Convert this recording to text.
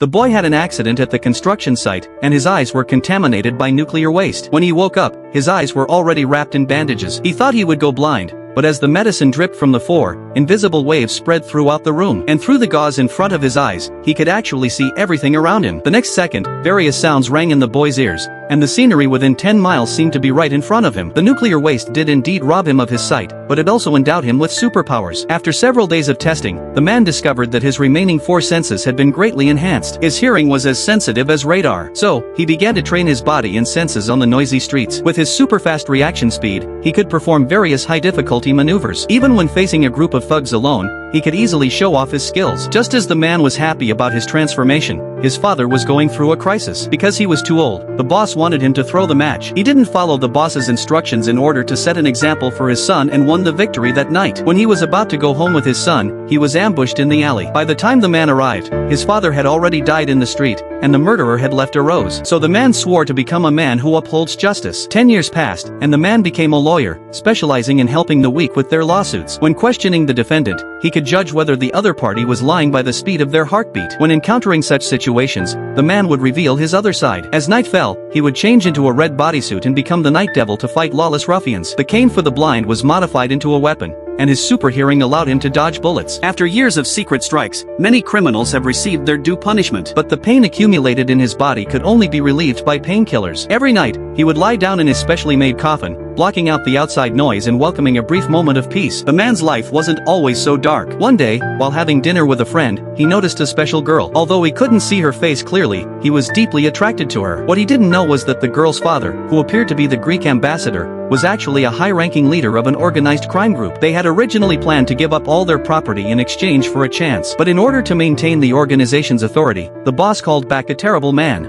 The boy had an accident at the construction site, and his eyes were contaminated by nuclear waste. When he woke up, his eyes were already wrapped in bandages. He thought he would go blind, but as the medicine dripped from the floor, invisible waves spread throughout the room, and through the gauze in front of his eyes, he could actually see everything around him. The next second, various sounds rang in the boy's ears, and the scenery within 10 miles seemed to be right in front of him. The nuclear waste did indeed rob him of his sight, but it also endowed him with superpowers. After several days of testing, the man discovered that his remaining 4 senses had been greatly enhanced. His hearing was as sensitive as radar. So, he began to train his body and senses on the noisy streets. With his super-fast reaction speed, he could perform various high-difficulty maneuvers. Even when facing a group of thugs alone, he could easily show off his skills. Just as the man was happy about his transformation, his father was going through a crisis. Because he was too old, the boss wanted him to throw the match. He didn't follow the boss's instructions in order to set an example for his son and won the victory that night. When he was about to go home with his son, he was ambushed in the alley. By the time the man arrived, his father had already died in the street, and the murderer had left a rose. So the man swore to become a man who upholds justice. 10 years passed, and the man became a lawyer, specializing in helping the weak with their lawsuits. When questioning the defendant, he could judge whether the other party was lying by the speed of their heartbeat. When encountering such situations, the man would reveal his other side. As night fell, he would change into a red bodysuit and become the Night Devil to fight lawless ruffians. The cane for the blind was modified into a weapon, and his super hearing allowed him to dodge bullets. After years of secret strikes, many criminals have received their due punishment. But the pain accumulated in his body could only be relieved by painkillers. Every night, he would lie down in his specially made coffin, blocking out the outside noise and welcoming a brief moment of peace. The man's life wasn't always so dark. One day, while having dinner with a friend, he noticed a special girl. Although he couldn't see her face clearly, he was deeply attracted to her. What he didn't know was that the girl's father, who appeared to be the Greek ambassador, was actually a high-ranking leader of an organized crime group. They had originally planned to give up all their property in exchange for a chance. But in order to maintain the organization's authority, the boss called back a terrible man.